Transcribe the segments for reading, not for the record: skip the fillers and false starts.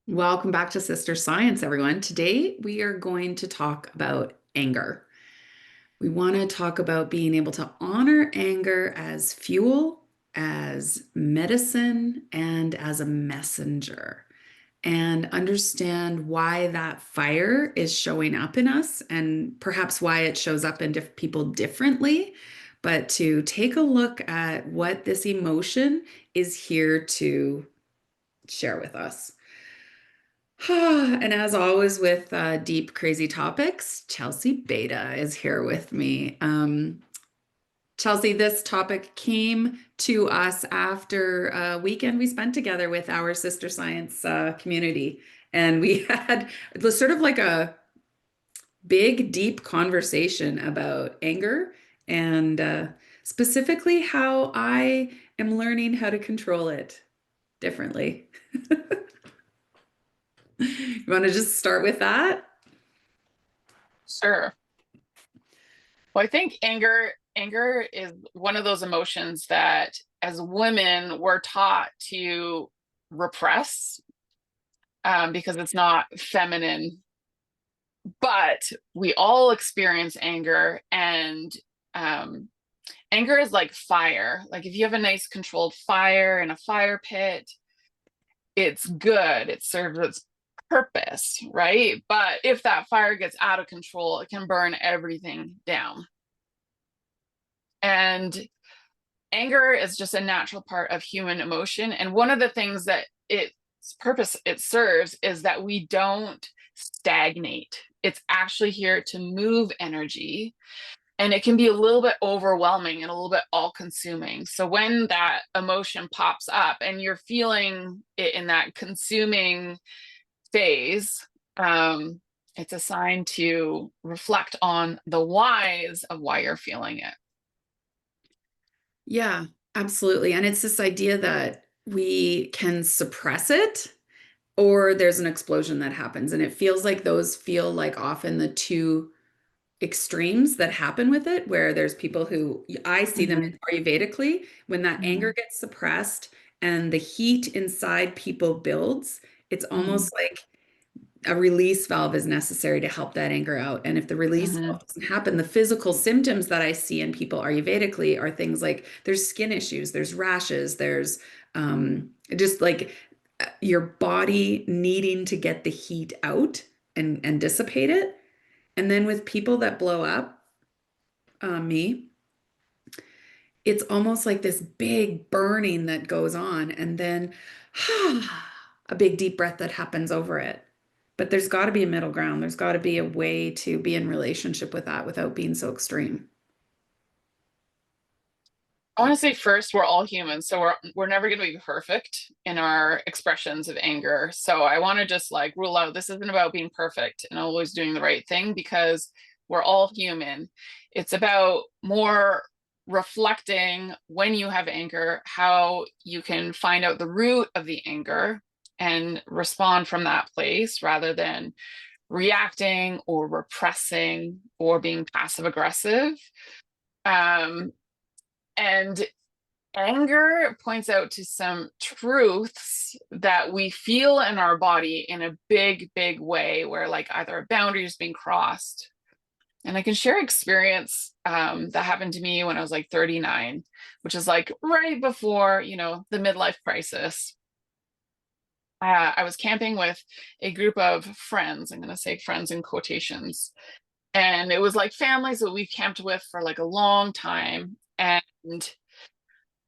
Welcome back to Sister Science, everyone. Today we are going to talk about anger. We want to talk about being able to honor anger as fuel, as medicine, and as a messenger, and understand why that fire is showing up in us and perhaps why it shows up in people differently. But to take a look at what this emotion is here to share with us. And as always, with deep, crazy topics, Chelsey Beta is here with me. Chelsey, this topic came to us after a weekend we spent together with our Sister Science community. And we had it was sort of like a big, deep conversation about anger and specifically how I am learning how to control it differently. You want to just start with that? Sure. Well, I think anger is one of those emotions that as women we're taught to repress because it's not feminine. But we all experience anger, and um, anger is like fire. Like if you have a nice controlled fire in a fire pit, it's good. It serves its purpose, right? But if that fire gets out of control, it can burn everything down. And anger is just a natural part of human emotion. And one of the things that its purpose it serves is that we don't stagnate. It's actually here to move energy. And it can be a little bit overwhelming and a little bit all consuming. So when that emotion pops up and you're feeling it in that consuming phase, it's a sign to reflect on the whys of why you're feeling it. Yeah, absolutely. And it's this idea that we can suppress it or there's an explosion that happens. And it feels like those feel like often the two extremes that happen with it, where there's people who I see them Mhm, Ayurvedically, when that anger mhm, gets suppressed and the heat inside people builds, it's mhm, almost like a release valve is necessary to help that anger out. And if the release mhm. valve doesn't happen, the physical symptoms that I see in people Ayurvedically are things like there's skin issues, there's rashes, there's just like your body needing to get the heat out and dissipate it. And then with people that blow up, me, it's almost like this big burning that goes on, and then a big deep breath that happens over it. But there's got to be a middle ground. There's got to be a way to be in relationship with that without being so extreme. I want to say first, we're all humans, so we're never going to be perfect in our expressions of anger. So I want to just like rule out this isn't about being perfect and always doing the right thing because we're all human. It's about more reflecting when you have anger, how you can find out the root of the anger and respond from that place rather than reacting or repressing or being passive aggressive. Um, and anger points out to some truths that we feel in our body in a big, big way, where like either a boundary is being crossed. And I can share experience that happened to me when I was like 39, which is like right before, the midlife crisis. I was camping with a group of friends. I'm going to say friends in quotations. And it was like families that we've camped with for like a long time. And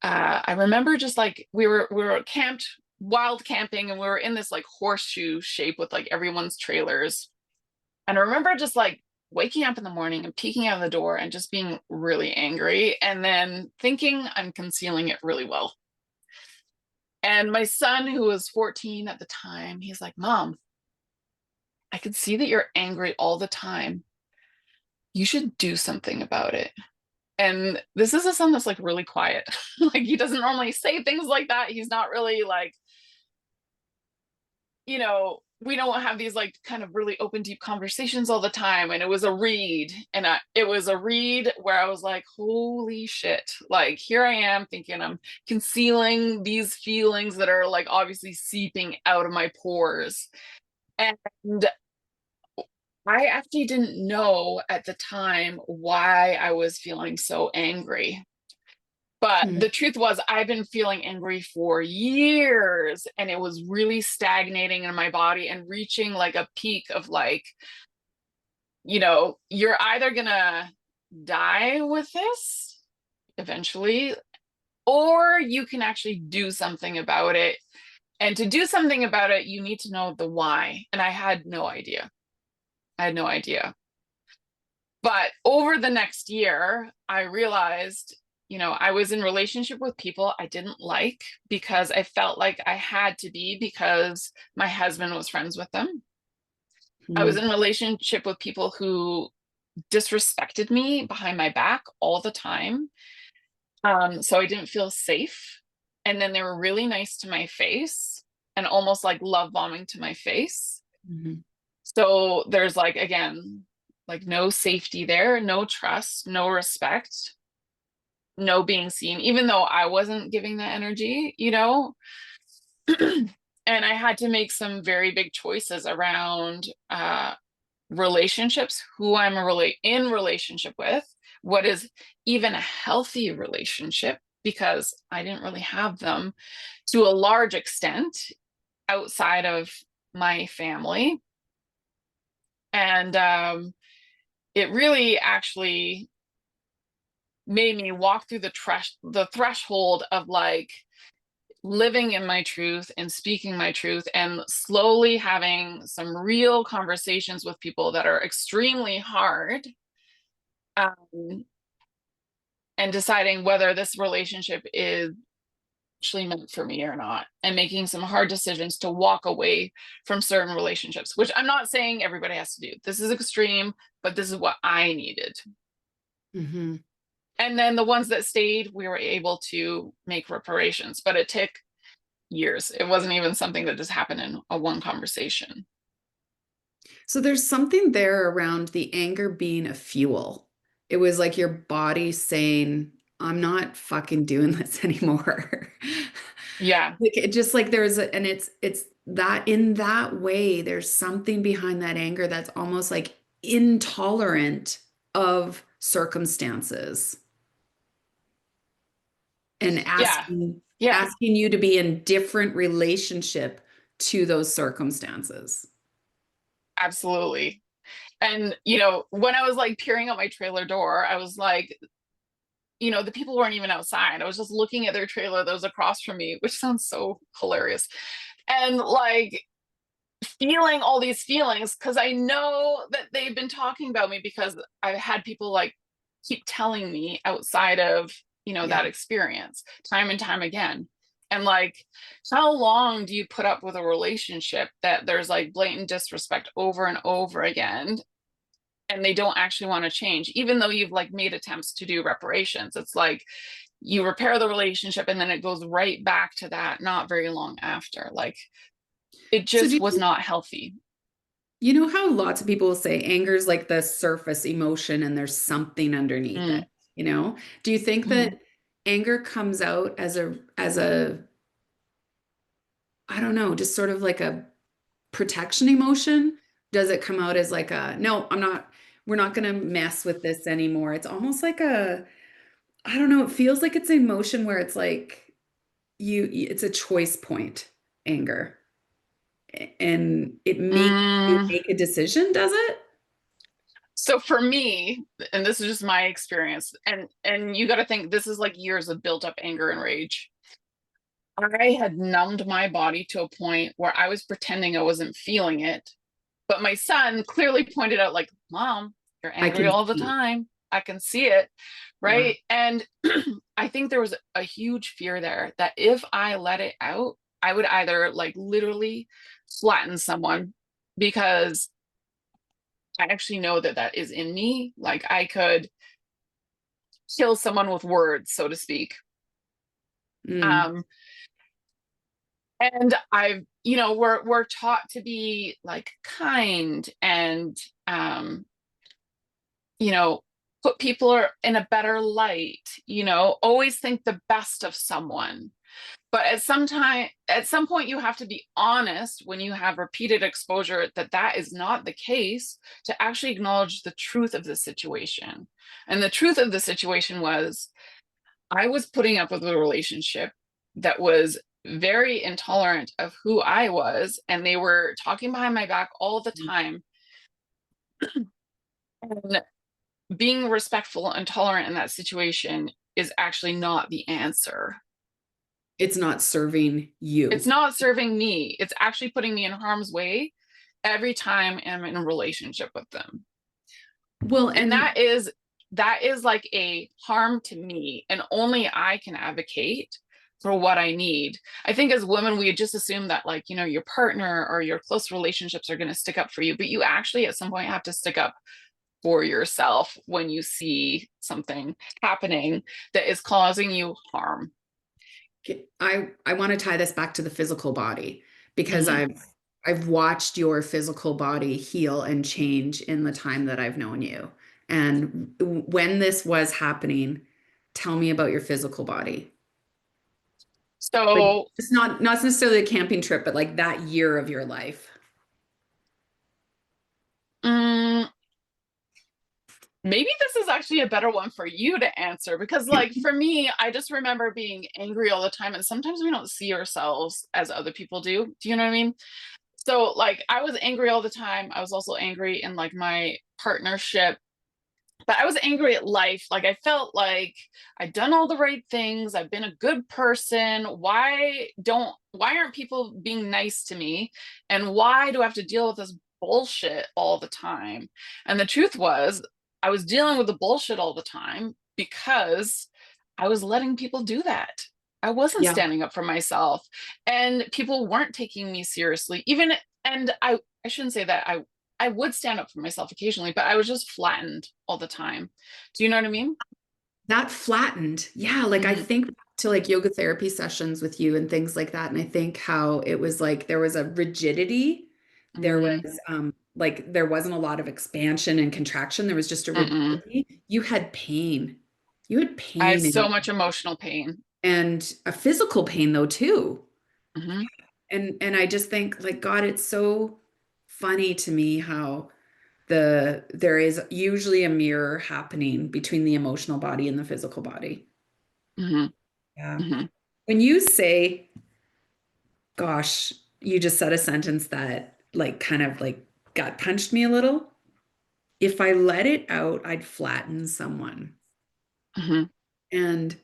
I remember just like we were camped wild camping and we were in this like horseshoe shape with like everyone's trailers. And I remember just like waking up in the morning and peeking out of the door and just being really angry and then thinking I'm concealing it really well. And my son, who was 14 at the time, he's like, Mom, I can see that you're angry all the time. You should do something about it. And this is a son that's like really quiet. Like he doesn't normally say things like that. He's not really like, we don't have these like kind of really open, deep conversations all the time. And it was a read, and it was a read where I was like, holy shit, like here I am thinking I'm concealing these feelings that are like obviously seeping out of my pores. And I actually didn't know at the time why I was feeling so angry. But Hmm. the truth was, I've been feeling angry for years, and it was really stagnating in my body and reaching like a peak of like, you're either gonna die with this eventually, or you can actually do something about it. And to do something about it, you need to know the why. And I had no idea. I had no idea. But over the next year, I realized, I was in relationship with people I didn't like because I felt like I had to be because my husband was friends with them. I was Hmm. in relationship with people who disrespected me behind my back all the time. So I didn't feel safe. And then they were really nice to my face and almost like love bombing to my face. Hmm. So there's like, again, like no safety there, no trust, no respect, no being seen, even though I wasn't giving that energy. And I had to make some very big choices around relationships, who I'm in relationship with, what is even a healthy relationship, because I didn't really have them to a large extent outside of my family. And it really actually made me walk through the threshold of like living in my truth and speaking my truth and slowly having some real conversations with people that are extremely hard, um, and deciding whether this relationship is actually meant for me or not, and making some hard decisions to walk away from certain relationships, which I'm not saying everybody has to do. This is extreme, but this is what I needed. Hmm. And then the ones that stayed, we were able to make reparations, but it took years. It wasn't even something that just happened in a one conversation. So there's something there around the anger being a fuel. It was like your body saying, I'm not fucking doing this anymore. Yeah. Like it just like there's a, and it's that in that way, there's something behind that anger that's almost like intolerant of circumstances and Yeah. Yeah, asking you to be in different relationship to those circumstances. absolutely. And, when I was like peering out my trailer door, I was like, the people weren't even outside. I was just looking at their trailer that was across from me, which sounds so hilarious. And like feeling all these feelings because I know that they've been talking about me, because I've had people like keep telling me outside of, Yeah. that experience time and time again. And like, how long do you put up with a relationship that there's like blatant disrespect over and over again, and they don't actually want to change, even though you've like made attempts to do reparations? It's like you repair the relationship and then it goes right back to that not very long after. Like, it So just was not healthy. you know how lots of people will say anger is like the surface emotion and there's something underneath it, Mm. you know? Do you think Mhm. that anger comes out as a I don't know, just sort of like a protection emotion? Does it come out as like a no, we're not going to mess with this anymore. It's almost like a I don't know, it feels like it's an emotion where it's like it's a choice point, anger. And it makes you Mm. make a decision, does it? So for me, and this is just my experience, and you got to think this is like years of built up anger and rage. I had numbed my body to a point where I was pretending I wasn't feeling it. But my son clearly pointed out, like, Mom, you're I angry can all the see. time. I can see it. Wow. Right. And I think there was a huge fear there that if I let it out, I would either like literally flatten someone, because I actually know that that is in me. Like, I could kill someone with words, so to speak. Mm. Um, And we're taught to be like kind and um, you know, put people in a better light, always think the best of someone. But at some point, you have to be honest when you have repeated exposure that that is not the case, to actually acknowledge the truth of the situation. And the truth of the situation was I was putting up with a relationship that was very intolerant of who I was, and they were talking behind my back all the time. And being respectful and tolerant in that situation is actually not the answer. It's not serving It's you. not serving me. It's actually putting me in harm's way every time I'm in a relationship with them. Well, And and that is like a harm to me, and only I can advocate for what I need. I think as women, we just assume that, like, your partner or your close relationships are going to stick up for you, but you actually at some point have to stick up for yourself when you see something happening that is causing you harm. I want to tie this back to the physical body because Mm-hmm. I've watched your physical body heal and change in the time that I've known you. And when this was happening, tell me about your physical body. Like So it's not necessarily a camping trip, but like that year of your life. mm, maybe this is actually a better one for you to answer, because, like, for me, I just remember being angry all the time, and sometimes we don't see ourselves as other people do. Do you know what I mean? So, like, I was angry all the time. I was also angry in, like, my partnership, but I was angry at life. Like, I felt like I'd done all the right things. I've been a good person. Why aren't people being nice to me? And why do I have to deal with this bullshit all the time? And the truth was, I was dealing with the bullshit all the time because I was letting people do that. I wasn't Yeah. standing up for myself, and people weren't taking me seriously. I shouldn't say that. I would stand up for myself occasionally, but I was just flattened all the time. Do you know what I mean? That flattened. Yeah, like I Mm-hmm. think back to like yoga therapy sessions with you and things like that. And I think how it was like there was a rigidity. There Mm-hmm. was like there wasn't a lot of expansion and contraction. There was just a Mm-mm. rigidity. You had pain. You had I had pain so much emotional pain. and a physical pain though too. Mm-hmm. And I just think like God, it's so funny to me how there is usually a mirror happening between the emotional body and the physical body. Mm-hmm. Yeah. Mm-hmm. When you say, gosh, you just said a sentence that like kind of like gut punched me a little. If I let it out, I'd flatten someone. Mm-hmm. And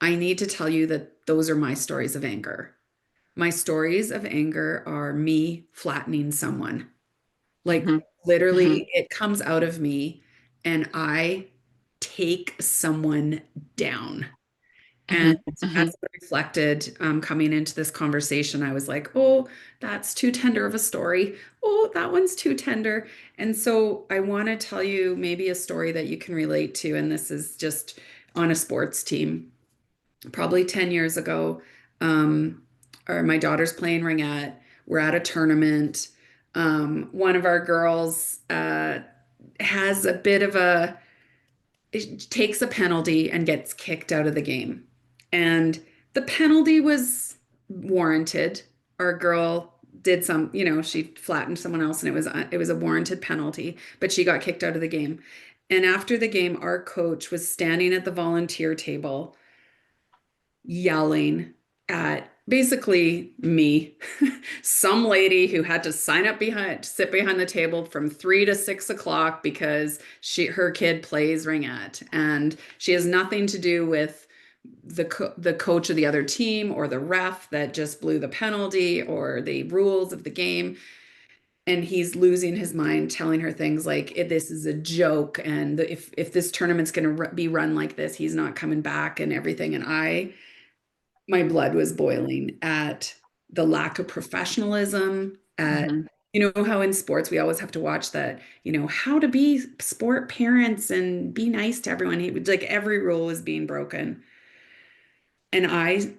I need to tell you that those are my stories of anger. My stories of anger are me flattening someone. Like Mm-hmm. Mm-hmm. literally, it comes out of me and I take someone down. And Mm-hmm. as I reflected, coming into this conversation, I was like, oh, that's too tender of a story. Oh, that one's too tender. And so I want to tell you maybe a story that you can relate to. And this is just on a sports team. Probably 10 years ago, or my daughter's playing ringette. We're at a tournament. One of our girls has a bit of a takes a penalty and gets kicked out of the game. And the penalty was warranted. Our girl did some, she flattened someone else and it was a warranted penalty, but she got kicked out of the game. And after the game, our coach was standing at the volunteer table yelling at basically me, some lady who had to sit behind the table from 3 to 6 o'clock because her kid plays ringette, and she has nothing to do with the coach of the other team or the ref that just blew the penalty or the rules of the game. And he's losing his mind, telling her things like, This is a joke, and if this tournament's going to be run like this, he's not coming back," and everything. And my blood was boiling at the lack of professionalism, at Mm-hmm. how in sports we always have to watch that, how to be sport parents and be nice to everyone. Like every rule was being broken. And I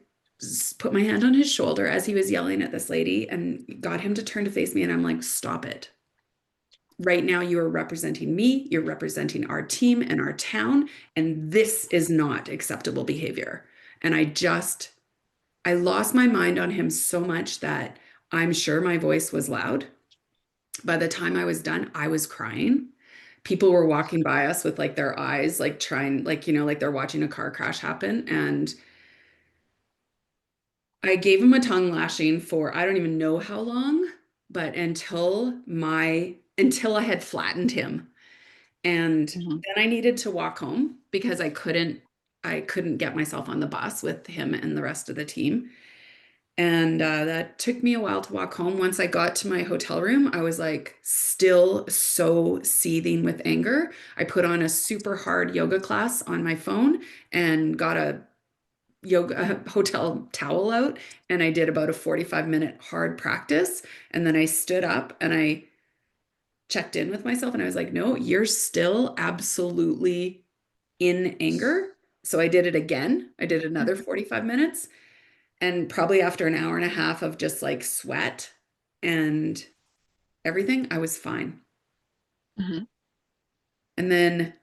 put my hand on his shoulder as he was yelling at this lady and got him to turn to face me. And I'm like, stop it. Right now, you are representing me, you're representing our team and our town, and this is not acceptable behavior. And I lost my mind on him so much that I'm sure my voice was loud. By the time I was done, I was crying. People were walking by us with like their eyes, like trying, like, like they're watching a car crash happen. And I gave him a tongue lashing for I don't even know how long, but until I had flattened him. And Mhm. then I needed to walk home because I couldn't get myself on the bus with him and the rest of the team. And that took me a while to walk home. Once I got to my hotel room, I was like still so seething with anger. I put on a super hard yoga class on my phone and got a hotel towel out, and I did about a 45-minute hard practice. And then I stood up and I checked in with myself and I was like, no, you're still absolutely in anger. So I did it again. I did another 45 minutes. And probably after an hour and a half of just like sweat and everything, I was fine. Mhm. And then,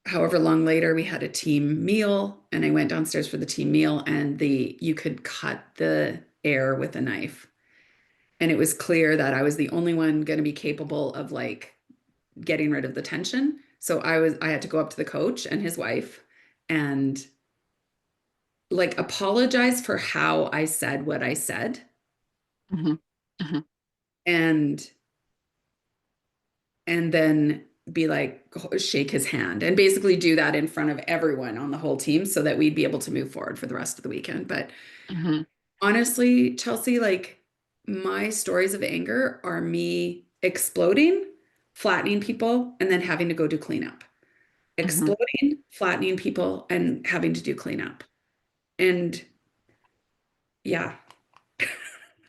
however long later, we had a team meal, and I went downstairs for the team meal, and you could cut the air with a knife. And it was clear that I was the only one going to be capable of like getting rid of the tension. So I had to go up to the coach and his wife and like apologize for how I said what I said Mhm. Mhm. and then be like shake his hand and basically do that in front of everyone on the whole team so that we'd be able to move forward for the rest of the weekend. But Mhm. honestly, Chelsey, like my stories of anger are me exploding, flattening people, and then having to go do cleanup. Mhm. Exploding, flattening people, and having to do cleanup. And yeah.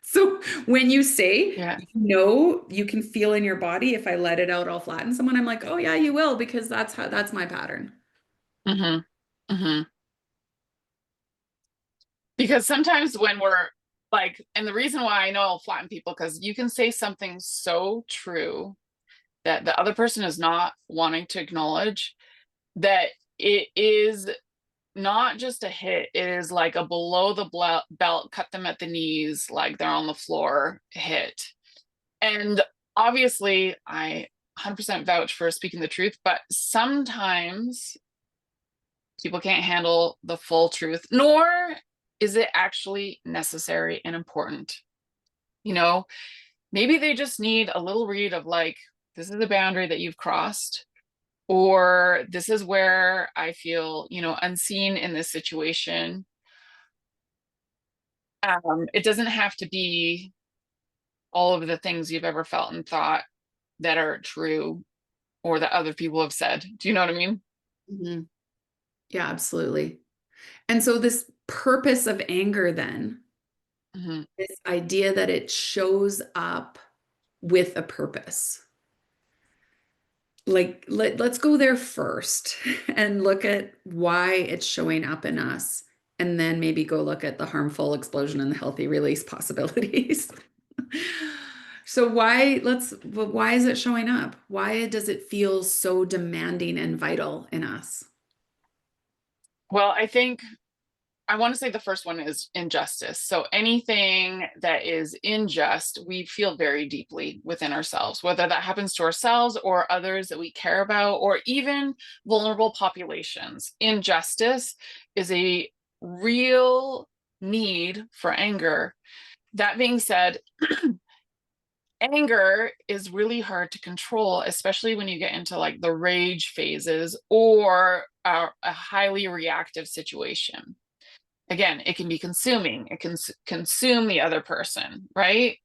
So when you say, Yeah. you can feel in your body if I let it out, I'll flatten someone. I'm like, oh yeah, you will, because that's my pattern. Mhm. Mhm. Because sometimes when we're like, and the reason why I know I'll flatten people, because you can say something so true that the other person is not wanting to acknowledge that it is not just a hit, it is like a below the belt, cut them at the knees, like they're on the floor hit. And obviously, I 100% vouch for speaking the truth, but sometimes people can't handle the full truth, nor is it actually necessary and important. You know, maybe they just need a little read of like, this is the boundary that you've crossed, or this is where I feel, unseen in this situation. It doesn't have to be all of the things you've ever felt and thought that are true or that other people have said. Do you know what I mean? Mhm. Yeah, absolutely. And so this purpose of anger then, Hmm. this idea that it shows up with a purpose. Like let's go there first and look at why it's showing up in us, and then maybe go look at the harmful explosion and the healthy release possibilities. So why is it showing up? Why does it feel so demanding and vital in us? Well, I think I want to say the first one is injustice. So anything that is unjust, we feel very deeply within ourselves, whether that happens to ourselves or others that we care about, or even vulnerable populations. Injustice is a real need for anger. That being said, anger is really hard to control, especially when you get into like the rage phases or a highly reactive situation. Again, it can be consuming, it can consume the other person, right?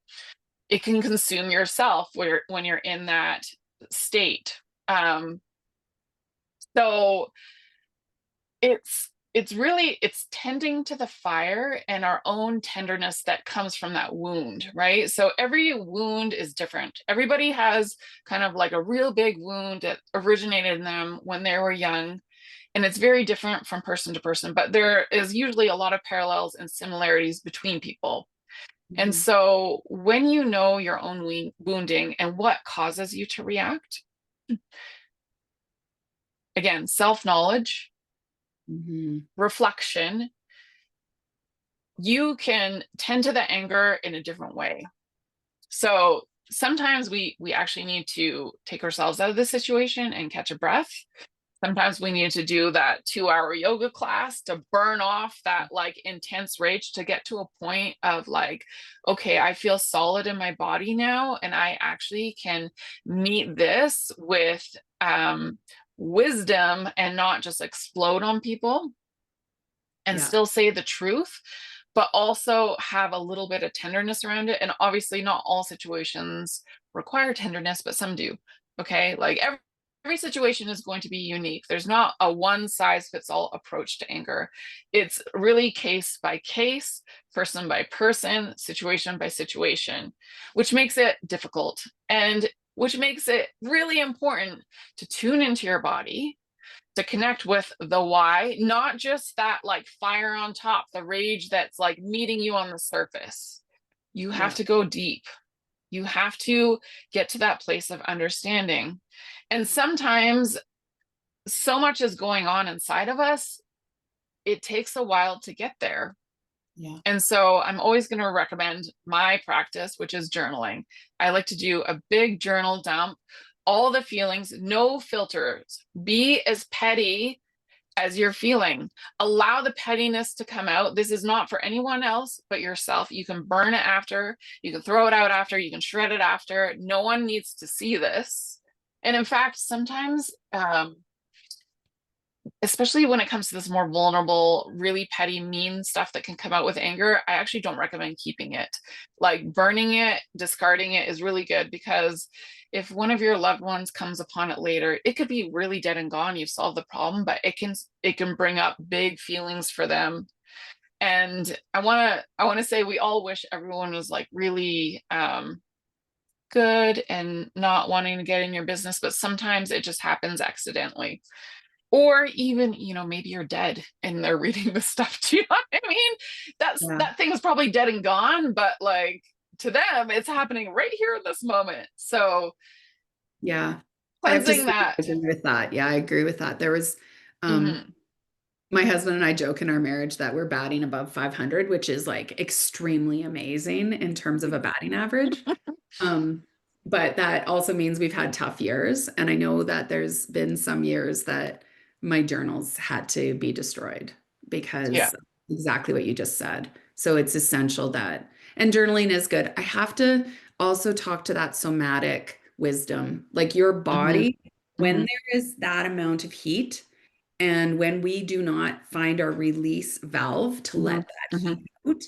It can consume yourself when you're in that state. So it's tending to the fire and our own tenderness that comes from that wound, right? So every wound is different. Everybody has kind of like a real big wound that originated in them when they were young, And it's very different from person to person, but there is usually a lot of parallels and similarities between people. And Mhm. so when you know your own wounding and what causes you to react, again, self-knowledge, Mhm. reflection, you can tend to the anger in a different way. So sometimes we actually need to take ourselves out of the situation and catch a breath. Sometimes we need to do that 2 hour yoga class to burn off that like intense rage to get to a point of like, okay, I feel solid in my body now, and I actually can meet this with wisdom and not just explode on people and Yeah. still say the truth, but also have a little bit of tenderness around it. And obviously, not all situations require tenderness, but some do. Okay. Like every situation is going to be unique. There's not a one size fits all approach to anger. It's really case by case, person by person, situation by situation, which makes it difficult and which makes it really important to tune into your body, to connect with the why, not just that like fire on top, the rage that's like meeting you on the surface. You have Yeah. to go deep. You have to get to that place of understanding. And sometimes so much is going on inside of us, it takes a while to get there. Yeah. And so I'm always going to recommend my practice, which is journaling. I like to do a big journal dump, all the feelings, no filters. Be as petty as you're feeling. Allow the pettiness to come out. This is not for anyone else but yourself. You can burn it after, you can throw it out after, you can shred it after. No one needs to see this. And in fact, sometimes, especially when it comes to this more vulnerable, really petty, mean stuff that can come out with anger, I actually don't recommend keeping it. Like burning it, discarding it is really good, because if one of your loved ones comes upon it later, it could be really dead and gone. You've solved the problem, but it can bring up big feelings for them. And I want to say we all wish everyone was like really good and not wanting to get in your business, but sometimes it just happens accidentally. Or even, maybe you're dead and they're reading this stuff. Do you know what I mean? Yeah. That thing is probably dead and gone, but like to them, it's happening right here in this moment. So Yeah. I have to cleansing that. sympathize with that. Yeah, I agree with that. There was Hmm. my husband and I joke in our marriage that we're batting above 500, which is like extremely amazing in terms of a batting average. Um, but that also means we've had tough years. And I know that there's been some years that my journals had to be destroyed Yeah. because exactly what you just said. So it's essential that, and journaling is good. I have to also talk to that somatic wisdom, like your Hmm. body, when Hmm. there is that amount of heat. And when we do not find our release valve to Hmm. let that Hmm. heat out,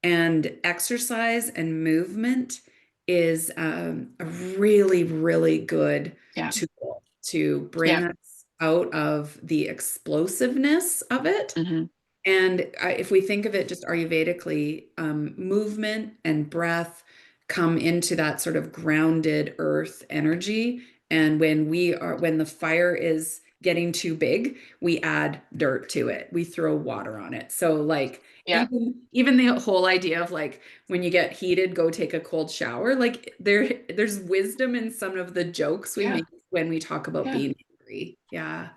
and exercise and movement is a really, really good Yeah. tool to Yeah. bring us out of the explosiveness of it. Hmm. And if we think of it just Ayurvedically, movement and breath come into that sort of grounded earth energy. And when the fire is getting too big, we add dirt to it. We throw water on it. So like Yeah. even the whole idea of like when you get heated, go take a cold shower, like there's wisdom in some of the jokes we Yeah. make when we talk about Yeah. being angry. Yeah.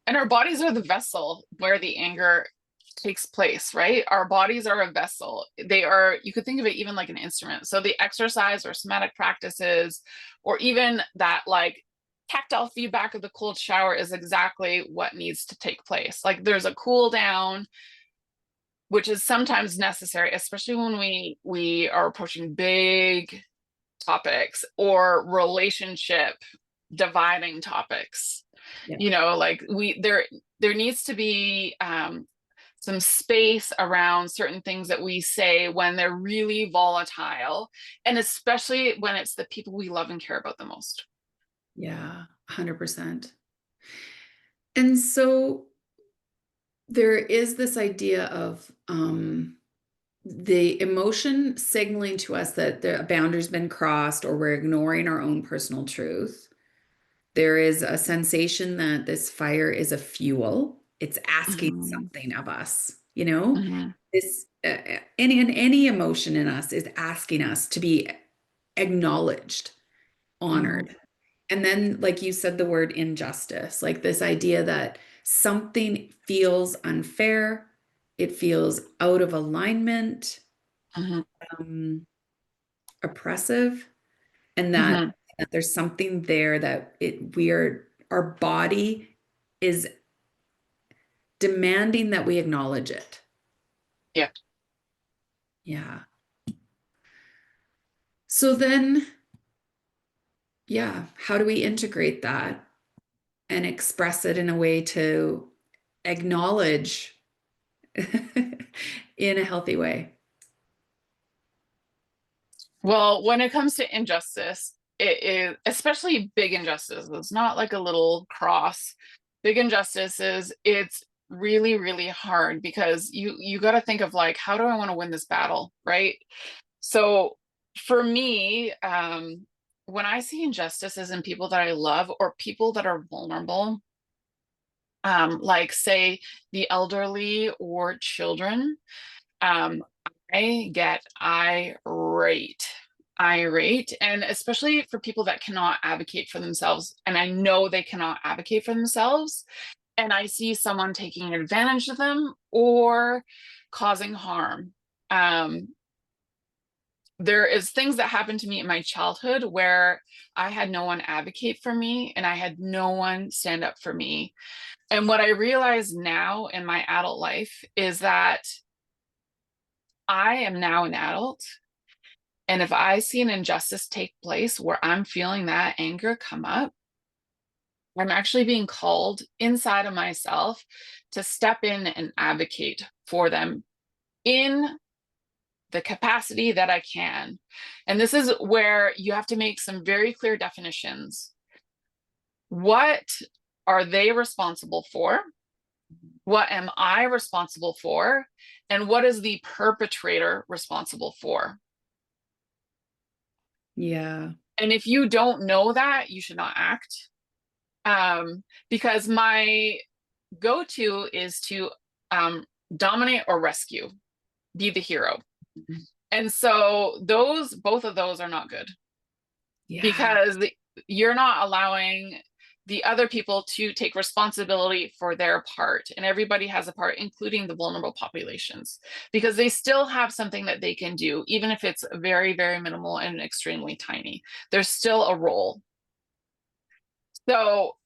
And our bodies are the vessel where the anger takes place, right? Our bodies are a vessel. They are, you could think of it even like an instrument. So the exercise or somatic practices, or even that like tactile feedback of the cold shower is exactly what needs to take place. Like there's a cool down, which is sometimes necessary, especially when we are approaching big topics or relationship dividing topics. Yeah. Like there needs to be some space around certain things that we say when they're really volatile, and especially when it's the people we love and care about the most. Yeah. 100%. And so there is this idea of the emotion signaling to us that the boundary's been crossed or we're ignoring our own personal truth. There is a sensation that this fire is a fuel. It's asking Mhm. something of us, you know? Mhm. This any emotion in us is asking us to be acknowledged, Mhm. honored. And then, like you said, the word injustice, like this idea that something feels unfair, it feels out of alignment, Mhm. um, oppressive, and that, Mhm. that there's something there that our body is demanding that we acknowledge it. Yeah. Yeah. So then, yeah, how do we integrate that and express it in a way to acknowledge in a healthy way? Well, when it comes to injustice, it is especially big injustices, not like a little cross. Big injustices, it's really, really hard because you got to think of like, how do I want to win this battle, right? So for me, when I see injustices in people that I love or people that are vulnerable, like say the elderly or children, um, I get irate, and especially for people that cannot advocate for themselves. And I know they cannot advocate for themselves. And I see someone taking advantage of them or causing harm. Um, there is things that happened to me in my childhood where I had no one advocate for me and I had no one stand up for me. And what I realize now in my adult life is that I am now an adult. And if I see an injustice take place where I'm feeling that anger come up, I'm actually being called inside of myself to step in and advocate for them in the capacity that I can. And this is where you have to make some very clear definitions. What are they responsible for? What am I responsible for? And what is the perpetrator responsible for? Yeah. And if you don't know that, you should not act. Because my go-to is to dominate or rescue, be the hero. And so those, both of those are not good Yeah. because you're not allowing the other people to take responsibility for their part. And everybody has a part, including the vulnerable populations, because they still have something that they can do, even if it's very, very minimal and extremely tiny. There's still a role. So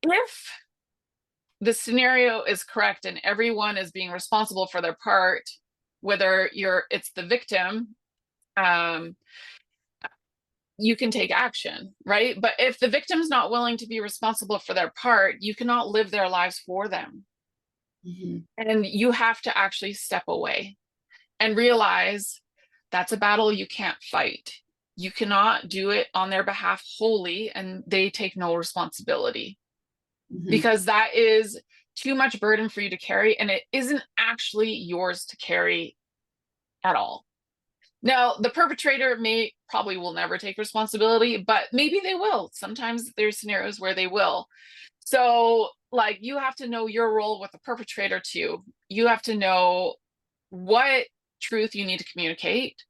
if the scenario is correct and everyone is being responsible for their part, whether it's the victim, um, you can take action, right? But if the victim's not willing to be responsible for their part, you cannot live their lives for them. Mhm. And you have to actually step away and realize that's a battle you can't fight. You cannot do it on their behalf wholly, and they take no responsibility Mhm. because that is too much burden for you to carry, and it isn't actually yours to carry at all. Now, the perpetrator may probably will never take responsibility, but maybe they will. Sometimes there's scenarios where they will. So, like, you have to know your role with the perpetrator too. You have to know what truth you need to communicate.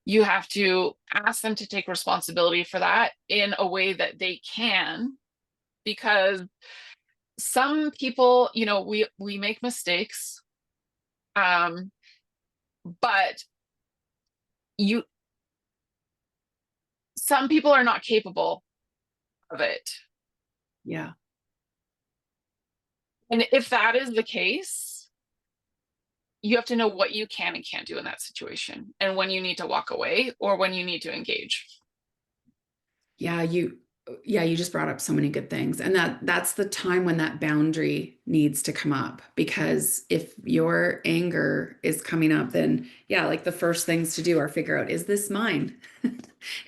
You have to ask them to take responsibility for that in a way that they can, because some people, we make mistakes, um, but you some people are not capable of it. Yeah. And if that is the case, you have to know what you can and can't do in that situation and when you need to walk away or when you need to engage. Yeah, you just brought up so many good things. And that's the time when that boundary needs to come up, because if your anger is coming up, then yeah, like the first things to do are figure out, is this mine?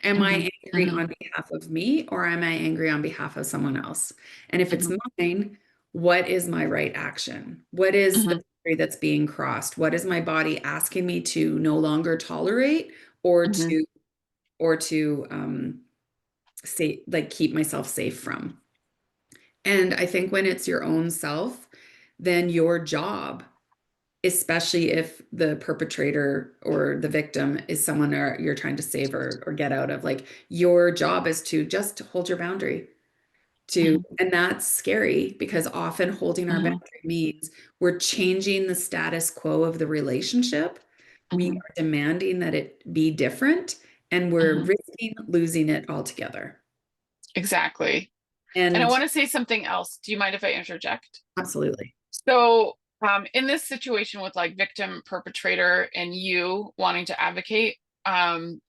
Am I Mhm, angry mhm, on behalf of me, or am I angry on behalf of someone else? And if it's mhm, mine, what is my right action? What is the mhm, boundary that's being crossed? What is my body asking me to no longer tolerate, or mhm, to or to like keep myself safe from. And I think when it's your own self, then your job, especially if the perpetrator or the victim is someone you're trying to save or get out of, like your job is to just hold your boundary to, Mhm. and that's scary because often holding our Mhm. boundary means we're changing the status quo of the relationship. We Mhm. are demanding that it be different, and we're Mhm. risking losing it altogether. Exactly. And I And want to say something else. Do you mind if I interject? absolutely. So, in this situation with like victim, perpetrator, and you wanting to advocate, often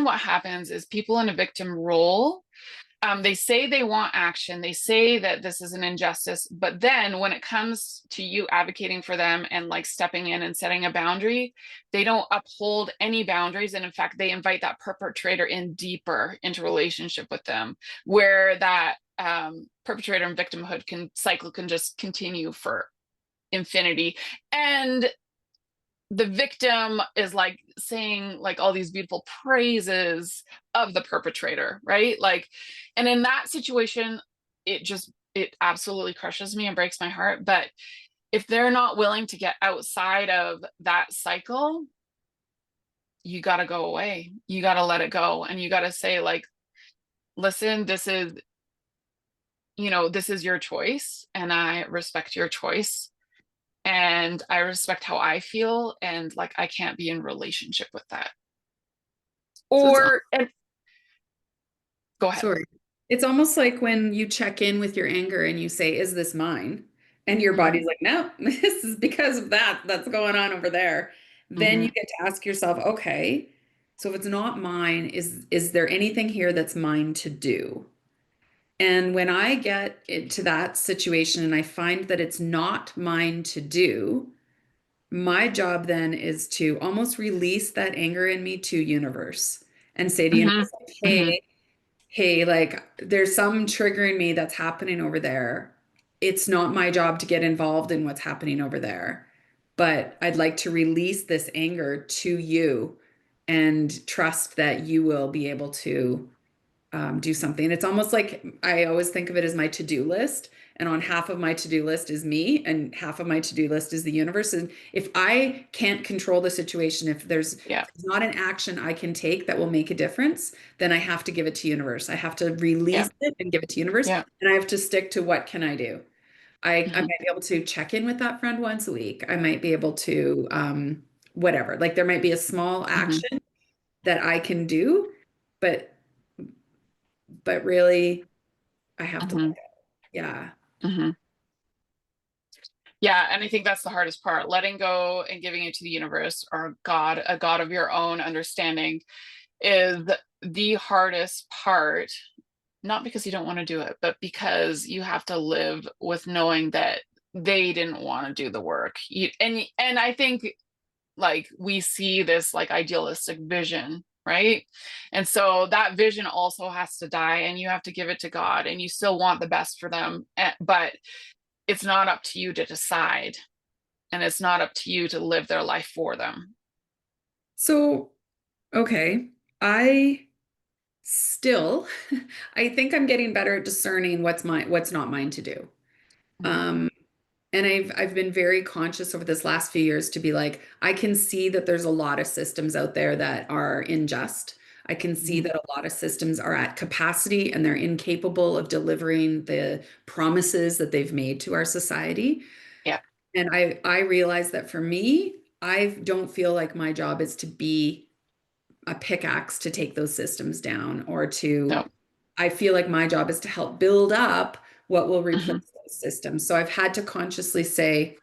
what happens is people in a victim role, they say they want action, they say that this is an injustice, but then when it comes to you advocating for them and like stepping in and setting a boundary, they don't uphold any boundaries. And in fact, they invite that perpetrator in deeper into relationship with them, where that perpetrator and victimhood can just continue for infinity. And the victim is like saying like all these beautiful praises of the perpetrator, right? Like, and in that situation, it absolutely crushes me and breaks my heart. But if they're not willing to get outside of that cycle, you got to go away. You got to let it go. And you got to say, like, listen, this is your choice. And I respect your choice. And I respect how I feel. And like, I can't be in relationship with that. So it's And go ahead. sorry. It's almost like when you check in with your anger and you say, "Is this mine?" And your Hmm. body's like, "No, this is because of that that's going on over there." Then you Hmm. get to ask yourself, "Okay, so if it's not mine, is there anything here that's mine to do?" And when I get into that situation and I find that it's not mine to do, my job then is to almost release that anger in me to universe and say to Hmm. universe, like, Hmm. hey, like there's some triggering me that's happening over there. It's not my job to get involved in what's happening over there, but I'd like to release this anger to you and trust that you will be able to do something. It's almost like I always think of it as my to-do list. And on half of my to-do list is me, and half of my to-do list is the universe. And if I can't control the situation, if Yeah. there's not an action I can take that will make a difference, then I have to give it to universe. I have to Yeah. release it and give it to universe. Yeah. And I have to stick to what can I do. I Hmm. might be able to check in with that friend once a week. I might be able to whatever. Like there might be a small Hmm. action that I can do, but really I have to Hmm. let go. Yeah. Hmm. Yeah. And I think that's the hardest part, letting go and giving it to the universe or God, a God of your own understanding is the hardest part, not because you don't want to do it, but because you have to live with knowing that they didn't want to do the work. And I think like we see this like idealistic vision, right? And so that vision also has to die and you have to give it to God and you still want the best for them, but it's not up to you to decide and it's not up to you to live their life for them. So, okay. I still, I think I'm getting better at discerning what's mine, what's not mine to do. Mhm. Um, and I've been very conscious over this last few years to be like, I can see that there's a lot of systems out there that are unjust. I can see Mhm. that a lot of systems are at capacity and they're incapable of delivering the promises that they've made to our society. Yeah. And I realize that for me, I don't feel like my job is to be a pickaxe to take those systems down or to, No. I feel like my job is to help build up what will replace Mhm. those systems. So I've had to consciously say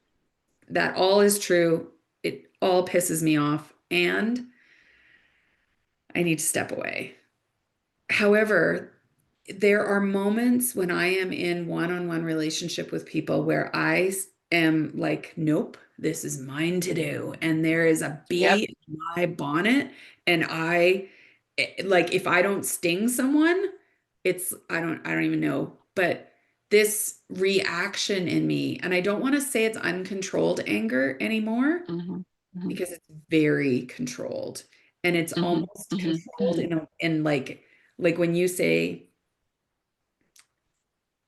that all is true. It all pisses me off and I need to step away. However, there are moments when I am in one-on-one relationship with people where am like, nope, this is mine to do. And there is a Yep. bee in my bonnet. And like, if I don't sting someone, I don't even know. But this reaction in me, and I don't want to say it's uncontrolled anger anymore Mhm. Mhm. because it's very controlled and it's Mhm. almost Mhm. controlled Mhm. in like Like when you say,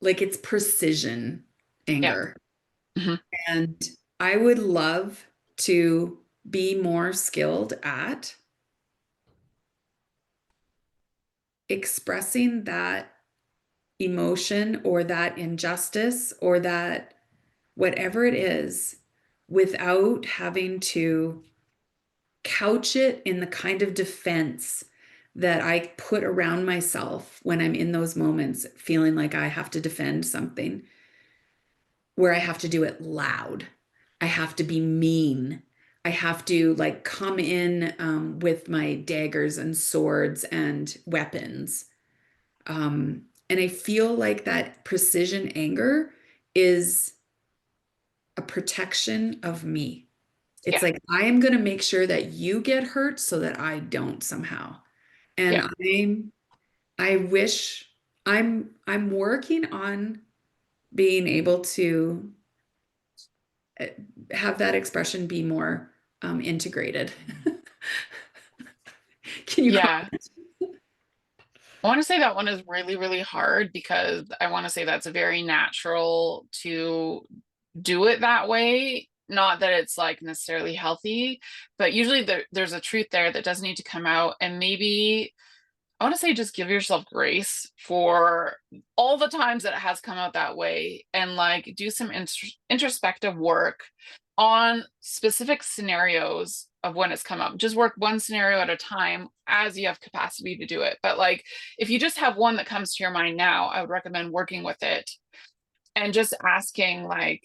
like it's precision Yeah. anger. Hmm. And I would love to be more skilled at expressing that emotion or that injustice or that whatever it is without having to couch it in the kind of defense that I put around myself when I'm in those moments, feeling like I have to defend something, where I have to do it loud. I have to be mean. I have to like come in with my daggers and swords and weapons. And I feel like that precision anger is a protection of me. It's Yeah. like I am going to make sure that you get hurt so that I don't somehow. And Yeah. I wish I'm working on being able to uh, have that expression be more integrated. Can you Yeah. comment? I want to say that one is really, really hard because I want to say that's very natural to do it that way. Not that it's like necessarily healthy, but usually there's a truth there that does need to come out. And maybe I want to say just give yourself grace for all the times that it has come out that way and like do some introspective work on specific scenarios of when it's come up. Just work one scenario at a time as you have capacity to do it. But like if you just have one that comes to your mind now, I would recommend working with it and just asking like,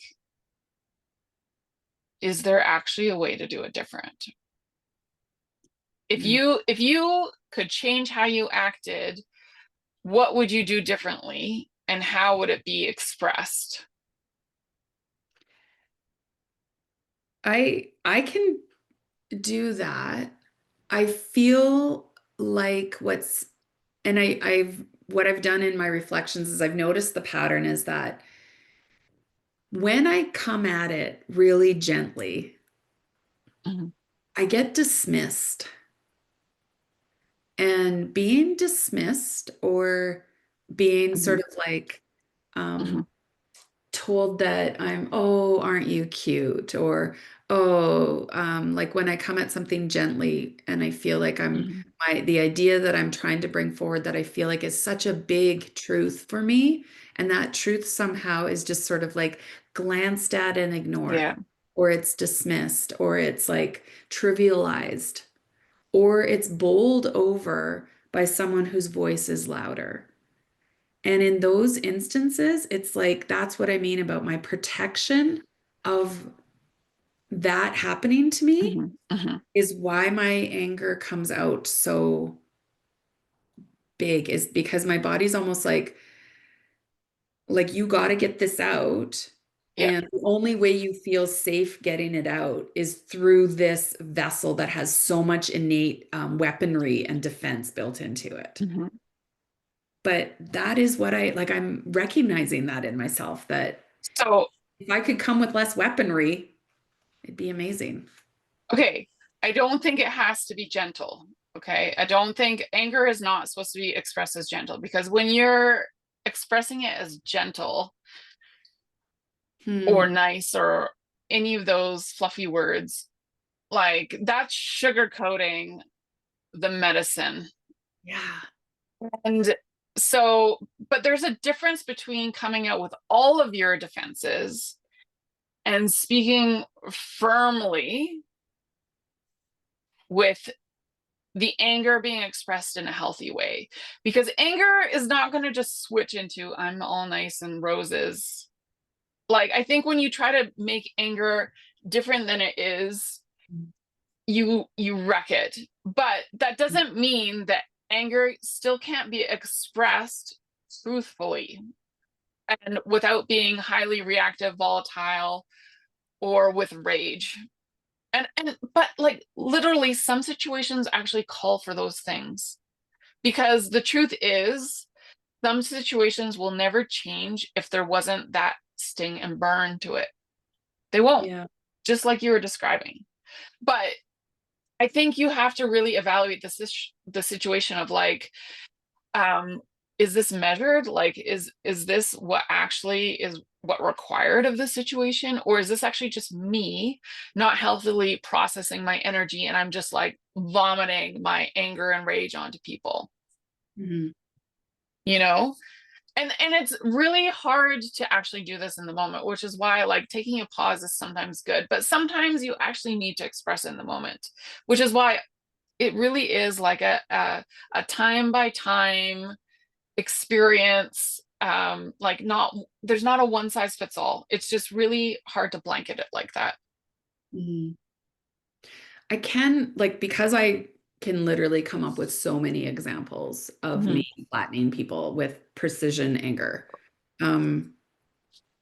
is there actually a way to do it different? Mm. If you could change how you acted, what would you do differently and how would it be expressed? I can do that. I feel like I've what I've done in my reflections is I've noticed the pattern is that when I come at it really gently, Mhm. I get dismissed. And being dismissed or being sort Mhm. of like um, Mhm. told that oh, aren't you cute? Or, oh, like when I come at something gently and I feel like Mhm. the idea that I'm trying to bring forward that I feel like is such a big truth for me. And that truth somehow is just sort of like glanced at and ignored, Yeah. or it's dismissed, or it's like trivialized, or it's bowled over by someone whose voice is louder. And in those instances, it's like that's what I mean about my protection of that happening to me Mhm. Mhm. is why my anger comes out so big, is because my body's almost like you got to get this out. Yeah. And the only way you feel safe getting it out is through this vessel that has so much innate weaponry and defense built into it. Mhm. But that is what I'm recognizing that in myself, that So, if I could come with less weaponry, it'd be amazing. okay, I don't think it has to be gentle. Okay. I don't think anger is not supposed to be expressed as gentle because when you're expressing it as gentle or Hmm. nice or any of those fluffy words, like that's sugarcoating the medicine. Yeah. And so, but there's a difference between coming out with all of your defenses and speaking firmly with the anger being expressed in a healthy way. Because anger is not going to just switch into, I'm all nice and roses. Like, I think when you try to make anger different than it is, you wreck it. But that doesn't mean that anger still can't be expressed truthfully and without being highly reactive, volatile, or with rage. And but like literally some situations actually call for those things because the truth is some situations will never change if there wasn't that sting and burn to it. They won't, Yeah. just like you were describing. But I think you have to really evaluate the situation of like, um, is this measured? Like, is this what actually is what required of the situation? Or is this actually just me not healthily processing my energy and I'm just like vomiting my anger and rage onto people, Mhm. you know? And it's really hard to actually do this in the moment, which is why like taking a pause is sometimes good, but sometimes you actually need to express in the moment, which is why it really is like a time by time experience. Like not there's not a one size fits all. It's just really hard to blanket it like that. Mhm. I can, like, because I can literally come up with so many examples of Hmm. me flattening people with precision anger. Um,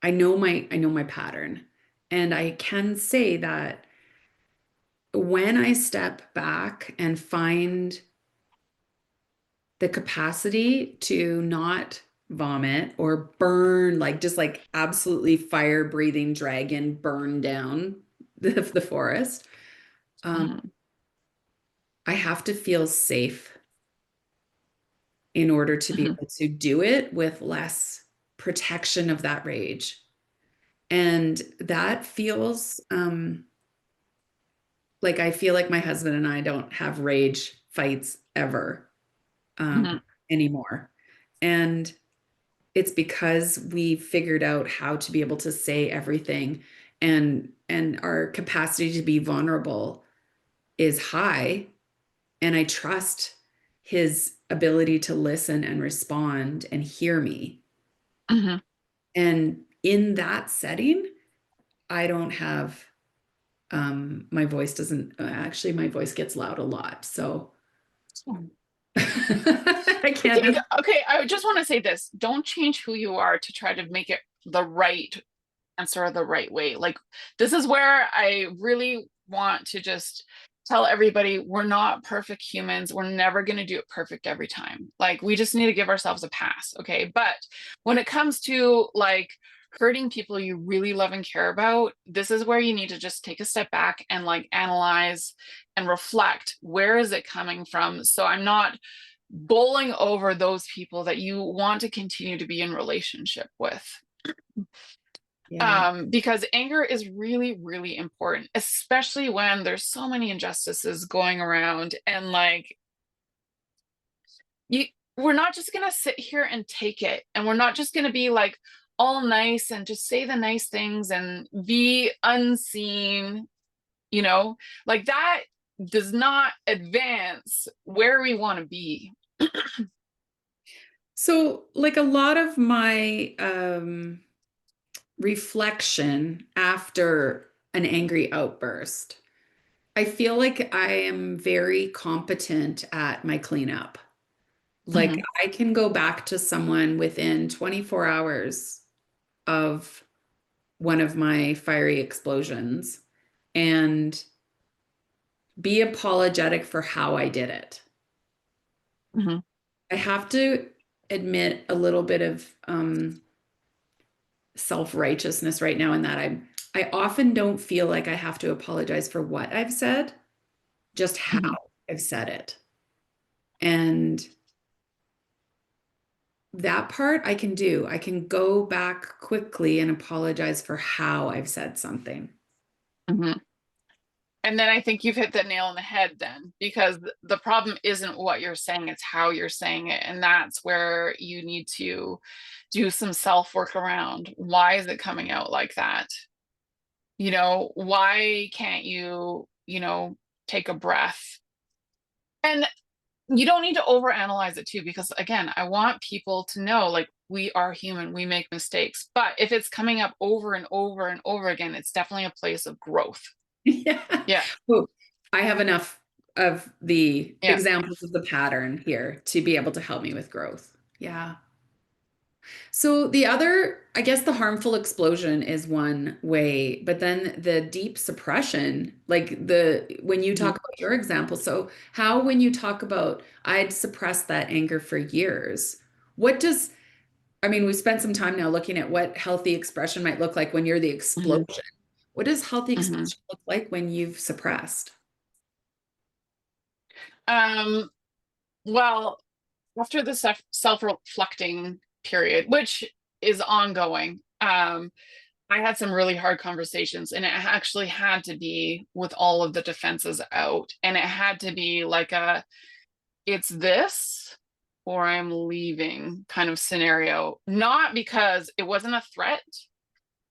I know my pattern. And I can say that when I step back and find the capacity to not vomit or burn, like just like absolutely fire breathing dragon burn down the forest, um, Hmm. I have to feel safe in order to be Hmm. able to do it with less protection of that rage. And that feels like I feel like my husband and I don't have rage fights ever um, Hmm. anymore. And it's because we figured out how to be able to say everything and our capacity to be vulnerable is high. And I trust his ability to listen and respond and hear me. Hmm. And in that setting, I don't have my voice doesn't actually my voice gets loud a lot. So I I can't. think, okay, I just want to say this. Don't change who you are to try to make it the right answer the right way. Like, this is where I really want to just tell everybody we're not perfect humans. We're never going to do it perfect every time. Like, we just need to give ourselves a pass. Okay. But when it comes to like hurting people you really love and care about, this is where you need to just take a step back and like analyze and reflect, where is it coming from? So I'm not bowling over those people that you want to continue to be in relationship with. Yeah. Because anger is really, really important, especially when there's so many injustices going around. And like, you, we're not just going to sit here and take it. And we're not just going to be like all nice and just say the nice things and be unseen, you know, like that does not advance where we want to be. So like a lot of my reflection after an angry outburst, I feel like I am very competent at my cleanup. Like Mhm. I can go back to someone within 24 hours of one of my fiery explosions and be apologetic for how I did it. Mhm. I have to admit a little bit of self-righteousness right now in that I often don't feel like I have to apologize for what I've said, just how Mhm. I've said it. And that part I can do. I can go back quickly and apologize for how I've said something. Mhm. And then I think you've hit the nail on the head then, because the problem isn't what you're saying, it's how you're saying it. And that's where you need to do some self work around. Why is it coming out like that? You know, why can't you, you know, take a breath? And you don't need to overanalyze it too, because again, I want people to know like we are human, we make mistakes. But if it's coming up over and over and over again, it's definitely a place of growth. Yeah. Yeah. Well, I have enough of the Yeah. examples of the pattern here to be able to help me with growth. Yeah. So the other, I guess the harmful explosion is one way, but then the deep suppression, like the when you Mhm. talk about your example, so how when you talk about I'd suppressed that anger for years, what does I mean, we spent some time now looking at what healthy expression might look like when you're the Mhm. explosion. What does healthy Mhm. expression look like when you've suppressed? Um, well, after the self-reflecting period, which is ongoing, I had some really hard conversations, and it actually had to be with all of the defenses out. And it had to be like it's this or I'm leaving kind of scenario. Not because it wasn't a threat.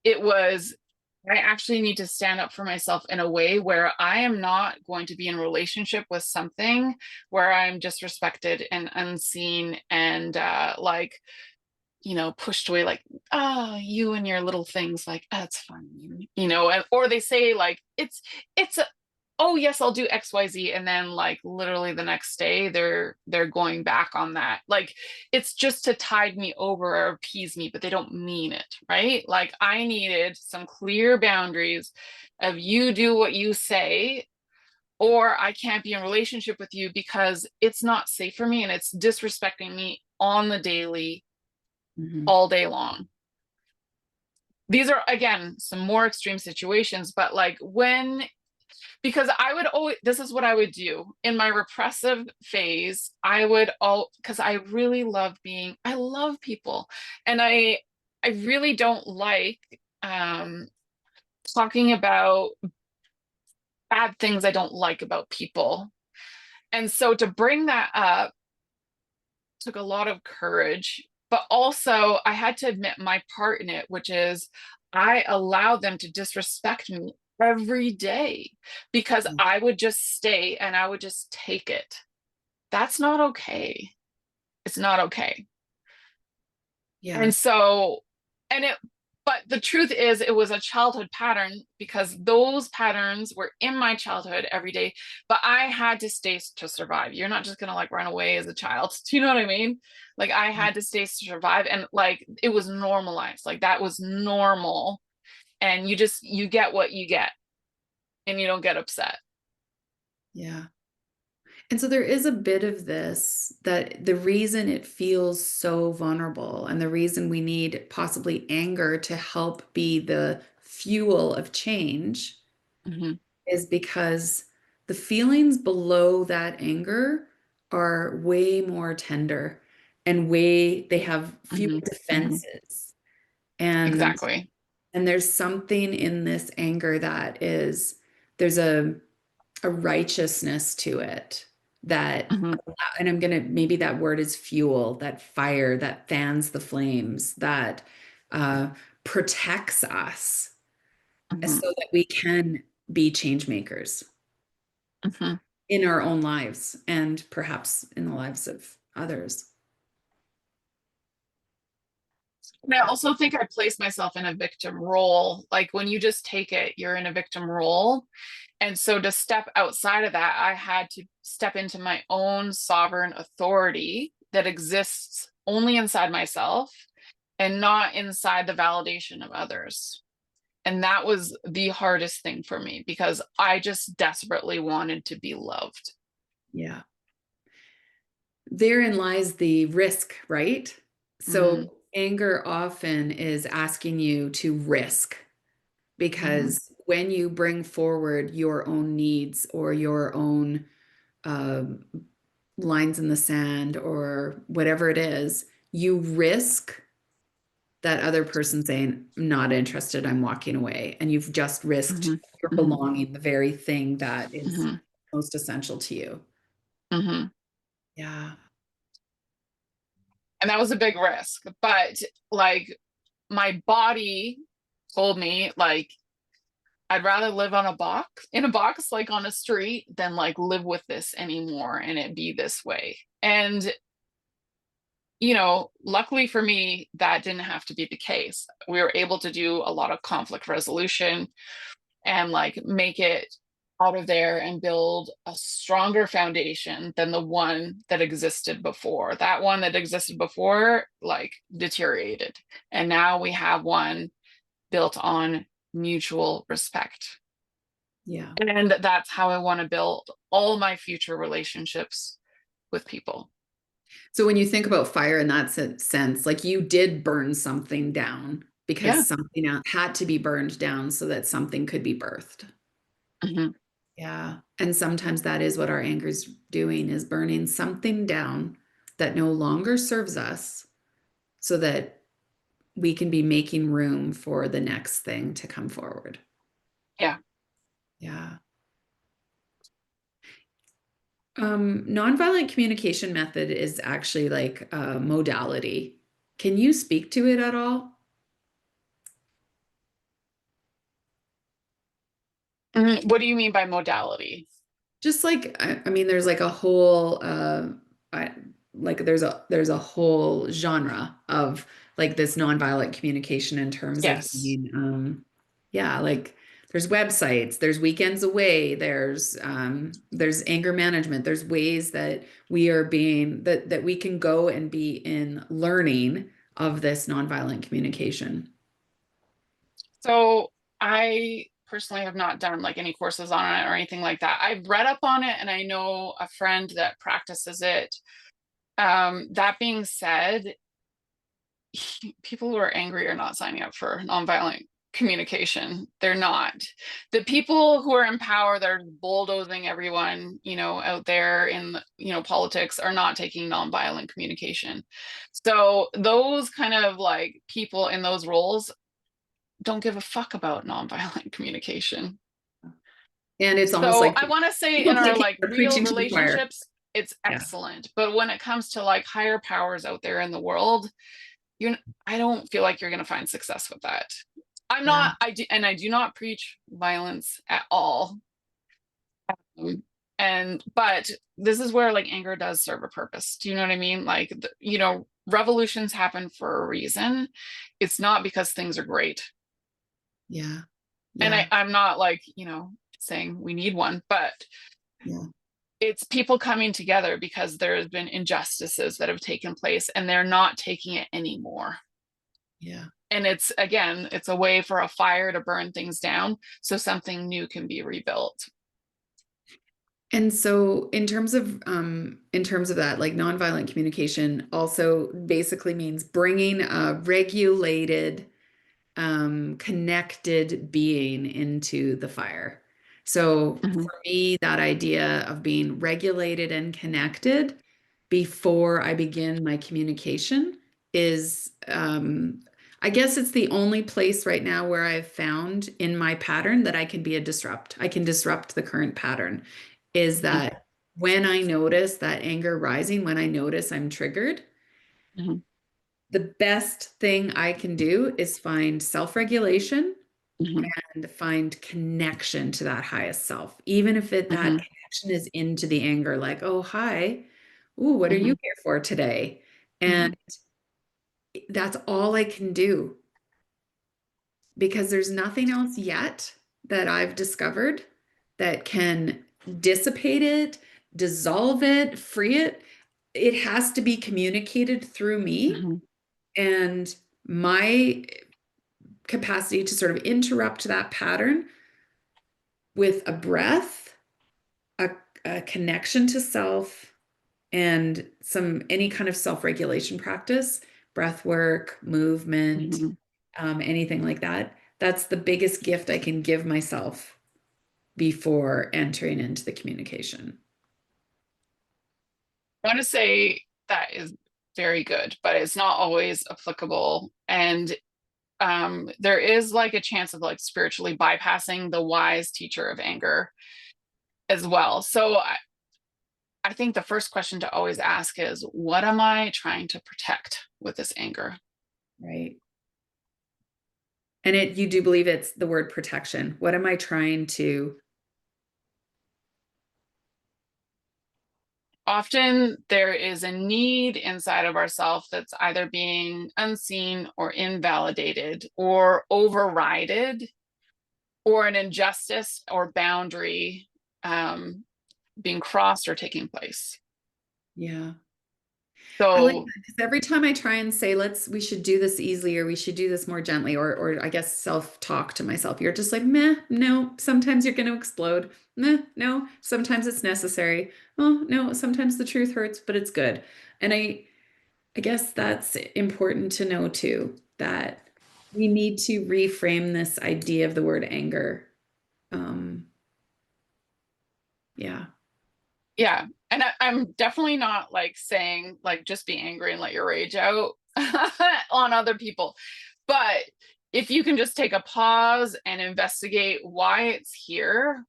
It was, I actually need to stand up for myself in a way where I am not going to be in relationship with something where I'm disrespected and unseen and pushed away, like, oh, you and your little things, like, that's fine, or they say like it's a, oh yes, I'll do XYZ, and then like literally the next day they're going back on that, like it's just to tide me over or appease me, but they don't mean it, right? Like I needed some clear boundaries of you do what you say, or I can't be in relationship with you because it's not safe for me and it's disrespecting me on the daily, Mhm. all day long. These are, again, some more extreme situations, but like because I would always, this is what I would do in my repressive phase. Because I really I love people. And I really don't like talking about bad things I don't like about people. And so to bring that up took a lot of courage, but also I had to admit my part in it, which is I allowed them to disrespect me every day because Yeah. I would just stay and I would just take it. That's not okay. It's not okay. Yeah. And so, and it, but the truth is, it was a childhood pattern because those patterns were in my childhood every day, but I had to stay to survive. You're not just going to like run away as a child. Do you know what I mean? Like I had to stay to survive, and like it was normalized. Like that was normal. And you get what you get and you don't get upset. Yeah. And so there is a bit of this that the reason it feels so vulnerable and the reason we need possibly anger to help be the fuel of change Hmm. is because the feelings below that anger are way more tender and they have fewer Hmm. Hmm. defenses. And Exactly. there's something in this anger that is there's a righteousness to it that Hmm. and I'm gonna maybe that word is fuel, that fire that fans the flames, that uh, protects us Hmm. so that we can be change makers Hmm. in our own lives and perhaps in the lives of others. And I also think I place myself in a victim role. Like when you just take it, you're in a victim role. And so to step outside of that, I had to step into my own sovereign authority that exists only inside myself and not inside the validation of others. And that was the hardest thing for me because I just desperately wanted to be loved. Yeah. Therein lies the risk, right? Mm-hmm. So anger often is asking you to risk Mm-hmm. because when you bring forward your own needs or your own um, lines in the sand or whatever it is, you risk that other person saying, I'm not interested, I'm walking away. And you've just risked Mm-hmm. your Mm-hmm. belonging, the very thing that is Mm-hmm. most essential to you. Mm-hmm. Yeah. And that was a big risk. But like my body told me, like, I'd rather live in a box, like on a street, than like live with this anymore and it be this way. And, luckily for me, that didn't have to be the case. We were able to do a lot of conflict resolution and like make it out of there and build a stronger foundation than the one that existed before. That one that existed before, like, deteriorated. And now we have one built on mutual respect. Yeah. And that's how I want to build all my future relationships with people. So when you think about fire in that sense, like you did burn something down Yeah. because something else had to be burned down so that something could be birthed. Hmm. Yeah. And sometimes that is what our anger is doing is burning something down that no longer serves us so that we can be making room for the next thing to come forward. Yeah. Yeah. Nonviolent communication method is actually like a modality. Can you speak to it at all? What do you mean by modality? Just like I mean, there's like a whole I, like there's a whole genre of like this nonviolent communication in terms of Yes. being yeah, like there's websites, there's weekends away, there's anger management, there's ways that we are being that we can go and be in learning of this nonviolent communication. So I personally have not done like any courses on it or anything like that. I've read up on it and I know a friend that practices it. That being said, people who are angry are not signing up for nonviolent communication. They're not. The people who are in power that are bulldozing everyone, out there in, politics are not taking nonviolent communication. So those kind of like people in those roles don't give a fuck about nonviolent communication. And it's almost So like I want to say in almost our like like we're real preaching to the choir. relationships, it's Yeah. excellent. But when it comes to like higher powers out there in the world, you I don't feel like you're going to find success with that. I'm Yeah. not I do not preach violence at all. And but this is where like anger does serve a purpose. Do you know what I mean? Like revolutions happen for a reason. It's not because things are great. Yeah. And Yeah. I'm not like, saying we need one, but Yeah. it's people coming together because there has been injustices that have taken place and they're not taking it anymore. Yeah. And it's again, it's a way for a fire to burn things down so something new can be rebuilt. And so in terms of that, like nonviolent communication also basically means bringing a regulated connected being into the fire. So Mhm, for me, that idea of being regulated and connected before I begin my communication is, I guess it's the only place right now where I've found in my pattern that I can be a disrupt. I can disrupt the current pattern. Is mhm, that when I notice that anger rising, when I notice I'm triggered, mhm, the best thing I can do is find self-regulation mhm, and find connection to that highest self, even if that mhm, connection is into the anger, like, oh, hi, ooh, what are you mhm, here for today? And mhm, that's all I can do because there's nothing else yet that I've discovered that can dissipate it, dissolve it, free it. It has to be communicated through me mhm, and my capacity to sort of interrupt that pattern with a breath, a, a connection to self, and some any kind of self-regulation practice, breath work, movement, mhm. anything like that. That's the biggest gift I can give myself before entering into the communication. I want to say that is very good, but it's not always applicable. And there is like a chance of like spiritually bypassing the wise teacher of anger as well. So I think the first question to always ask is, what am I trying to protect with this anger? Right. And you do believe it's the word protection. What am I trying to? Often there is a need inside of ourselves that's either being unseen or invalidated or overrided, or an injustice or boundary being crossed or taking place. Yeah. I like So, that because every time I try and say, we should do this easily or we should do this more gently, or I guess self-talk to myself, you're just like, meh, no, sometimes you're going to explode. Meh, no, sometimes it's necessary. Oh, no, sometimes the truth hurts, but it's good. And I guess that's important to know too, that we need to reframe this idea of the word anger. Um, yeah. yeah. And I'm definitely not like saying like just be angry and let your rage out on other people. But if you can just take a pause and investigate why it's here,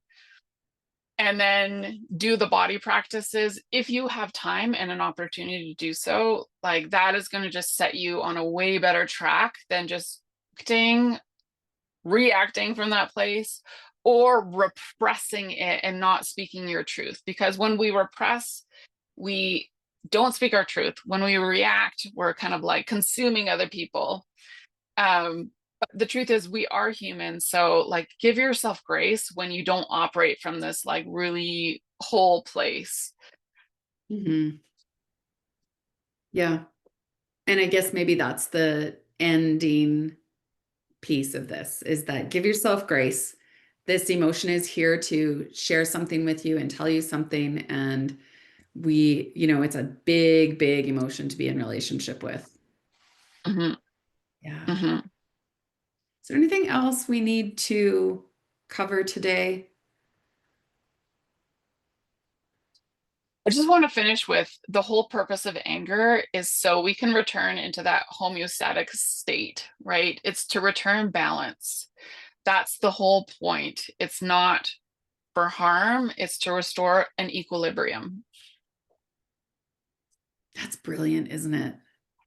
and then do the body practices if you have time and an opportunity to do so, like that is going to just set you on a way better track than just acting, reacting from that place, or repressing it and not speaking your truth. Because when we repress, we don't speak our truth. When we react, we're kind of like consuming other people. But the truth is, we are human. So, like, give yourself grace when you don't operate from this, like, really whole place. Hmm. Yeah. And I guess maybe that's the ending piece of this is that give yourself grace. This emotion is here to share something with you and tell you something. And it's a big, big emotion to be in relationship with. Hmm. Yeah. Hmm. Is there anything else we need to cover today? I just want to finish with the whole purpose of anger is so we can return into that homeostatic state, right? It's to return balance. That's the whole point. It's not for harm, it's to restore an equilibrium. That's brilliant, isn't it?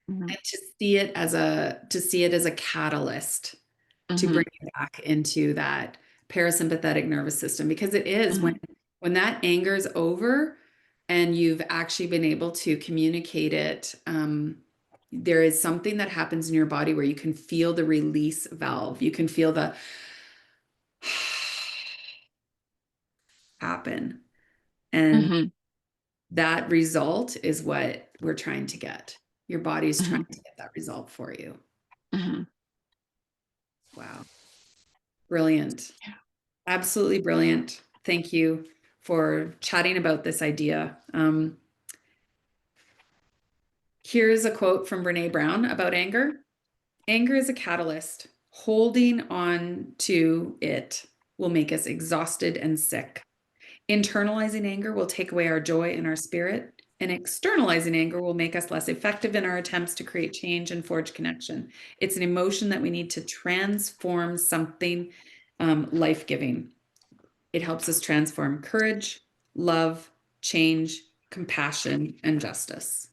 Hmm. And to see it as a catalyst to Hmm. bring you back into that parasympathetic nervous system because it is when Hmm. that anger is over and you've actually been able to communicate it. There is something that happens in your body where you can feel the release valve. You can feel the happen. And Hmm. that result is what we're trying to get. Your body's trying Hmm. to get that result for you. Hmm. Wow. Brilliant. Absolutely brilliant. Thank you for chatting about this idea. Here's a quote from Brene Brown about anger. Anger is a catalyst. Holding on to it will make us exhausted and sick. Internalizing anger will take away our joy and our spirit, and externalizing anger will make us less effective in our attempts to create change and forge connection. It's an emotion that we need to transform something life-giving. It helps us transform courage, love, change, compassion, and justice.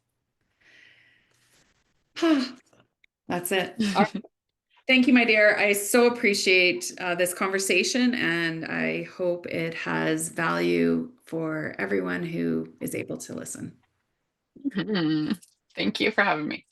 That's it. Thank you, my dear. I so appreciate this conversation, and I hope it has value for everyone who is able to listen. Thank you for having me.